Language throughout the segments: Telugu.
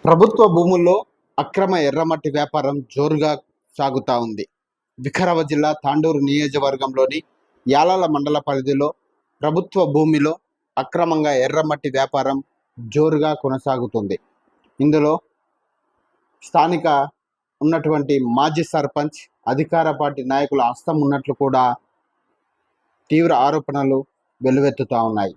ప్రభుత్వ భూముల్లో అక్రమ ఎర్రమట్టి వ్యాపారం జోరుగా సాగుతా ఉంది. వికారాబాద్ జిల్లా తాండూరు నియోజకవర్గంలోని యాలాల మండల పరిధిలో ప్రభుత్వ భూమిలో అక్రమంగా ఎర్రమట్టి వ్యాపారం జోరుగా కొనసాగుతుంది. ఇందులో స్థానిక ఉన్నటువంటి మాజీ సర్పంచ్, అధికార పార్టీ నాయకుల హస్తం ఉన్నట్లు కూడా తీవ్ర ఆరోపణలు వెల్లువెత్తుతా ఉన్నాయి.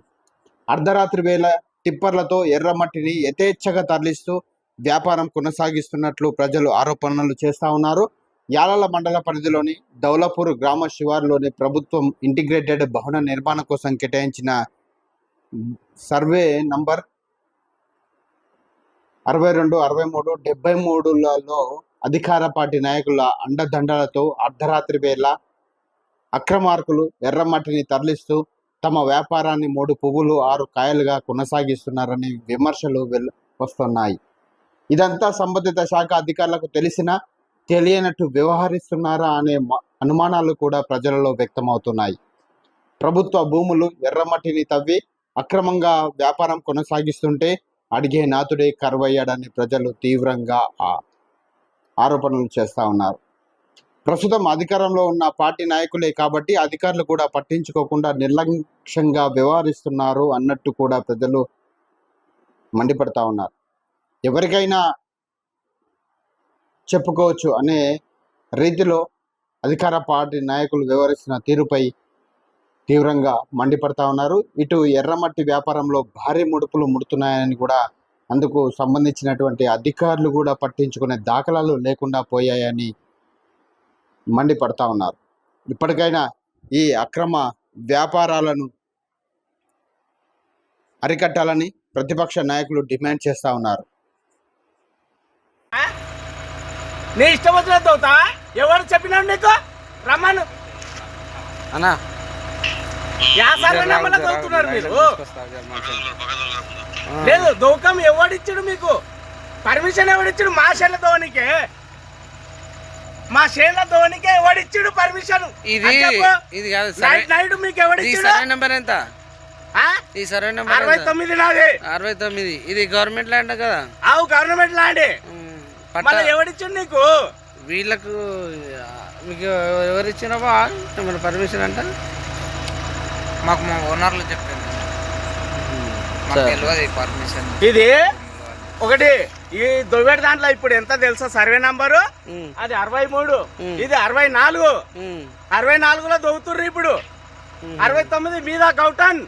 అర్ధరాత్రి వేళ టిప్పర్లతో ఎర్రమట్టిని యథేచ్ఛగా తరలిస్తూ వ్యాపారం కొనసాగిస్తున్నట్లు ప్రజలు ఆరోపణలు చేస్తూ ఉన్నారు. యాలాల మండల పరిధిలోని దౌలపూర్ గ్రామ శివారులోని ప్రభుత్వం ఇంటిగ్రేటెడ్ భవన నిర్మాణం కోసం కేటాయించిన సర్వే నంబర్ 62, 63, 73లలో అధికార పార్టీ నాయకుల అండదండలతో అర్ధరాత్రి వేళ అక్రమార్కులు ఎర్రమట్టిని తరలిస్తూ తమ వ్యాపారాన్ని 3 పువ్వులు 6 కాయలుగా కొనసాగిస్తున్నారని విమర్శలు వస్తున్నాయి. ఇదంతా సంబంధిత శాఖ అధికారులకు తెలిసినా తెలియనట్టు వ్యవహరిస్తున్నారా అనే అనుమానాలు కూడా ప్రజలలో వ్యక్తమవుతున్నాయి. ప్రభుత్వ భూములు ఎర్రమట్టిని తవ్వి అక్రమంగా వ్యాపారం కొనసాగిస్తుంటే అడిగే నాతుడే కరువయ్యాడని ప్రజలు తీవ్రంగా ఆరోపణలు చేస్తూ ఉన్నారు. ప్రస్తుతం అధికారంలో ఉన్న పార్టీ నాయకులే కాబట్టి అధికారులు కూడా పట్టించుకోకుండా నిర్లక్ష్యంగా వ్యవహరిస్తున్నారు అన్నట్టు కూడా ప్రజలు మండిపడతా ఉన్నారు. ఎవరికైనా చెప్పుకోవచ్చు అనే రీతిలో అధికార పార్టీ నాయకులు వ్యవహరిస్తున్న తీరుపై తీవ్రంగా మండిపడతా ఉన్నారు. ఇటు ఎర్రమట్టి వ్యాపారంలో భారీ ముడుపులు ముడుతున్నాయని కూడా అందుకు సంబంధించినటువంటి అధికారులు కూడా పట్టించుకునే దాఖలాలు లేకుండా పోయాయని మండిపడతా ఉన్నారు. ఇప్పటికైనా ఈ అక్రమ వ్యాపారాలను అరికట్టాలని ప్రతిపక్ష నాయకులు డిమాండ్ చేస్తూ ఉన్నారు. నీ ఇష్టం వచ్చినట్టు అవుతా? ఎవరు చెప్పినాడు నీకు రమ్మను అన్నా? చదువుతున్నారు మీరు. లేదు దౌకం ఎవడిచ్చాడు మీకు? పర్మిషన్ ఎవడిచ్చాడు? మా షేర్ల ధోనికే, మా షేర్ల ధోనికే ఎవడిచ్చాడు పర్మిషన్? ఇది నైట్ మీకు ఎవడిచ్చాడు? సర్వే నెంబర్ ఎంత? ఈ సర్వే నెంబర్ 69 నాది. 69. ఇది గవర్నమెంట్ ల్యాండ్ కదా? అవు గవర్నమెంట్ ల్యాండ్. ఎవడిచ్చాడు నీకు? వీళ్ళకు మీకు ఎవరు ఇచ్చినావా మన పర్మిషన్ అంట? మాకు మా ఓనర్లు చెప్పారు. పర్మిషన్ ఇది ఒకటి. ఈ దొవ్వేటి దాంట్లో ఇప్పుడు ఎంత తెలుసా సర్వే నంబరు? అది 63, ఇది 64. 64లో దొవుతుర్రు ఇప్పుడు. 69 మీద గౌటన్.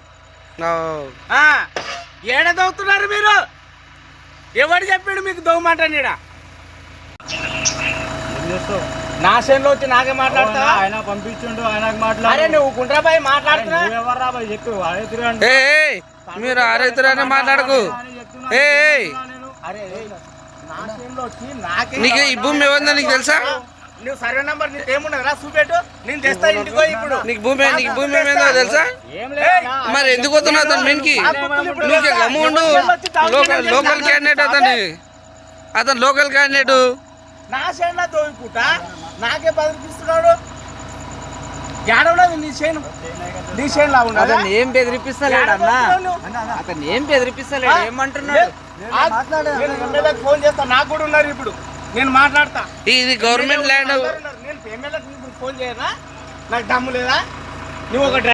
ఏడ దొవుతున్నారు మీరు? ఎవడు చెప్పాడు మీకు దొవ్వమాట? నీడ నా చేనులో వచ్చి నాకే మాట్లాడతా? ఆయన పంపించుండు, ఆయనకు మాట్లాడు. అరే నువ్వు గుండ్రాబాయి మాట్లాడుతున్నా? చెప్పు మీరు అరేతురానే మాట్లాడకు. నీకు ఈ భూమి ఏముందో నీకు తెలుసా? నువ్వు సర్వే నంబర్ నీకు ఏమున్నదా చూపెట్టు, నేను తెస్తా ఇంటికో. ఇప్పుడు నీకు భూమి ఏమేందో తెలుసా? మరి ఎందుకు వస్తున్నావు అతను మీనికి? నీకు గమ్ముండు. లోకల్ క్యాండిడేట్ అతను లోకల్ క్యాండిడేట్. నా చేనులో దోయిపుట నాకే బదిలిపిస్తున్నాడు. ఏడవలేదు నీ చేను, నీ చేనులా ఉన్నది. అతను ఏం బెదిరిపిస్తలేడు అన్నా, అతను ఏం బెదిరిపిస్తలేడు. ఏమంటున్నాడు? ఎమ్మెల్యేకి ఫోన్ చేస్తా, నాకు కూడా ఉన్నారు ఇప్పుడు, నేను మాట్లాడతా. ఇది గవర్నమెంట్ ల్యాండ్. నేను ఎమ్మెల్యేకి ఫోన్ చేయనా? నాకు దమ్ము లేదా? నువ్వు ఒక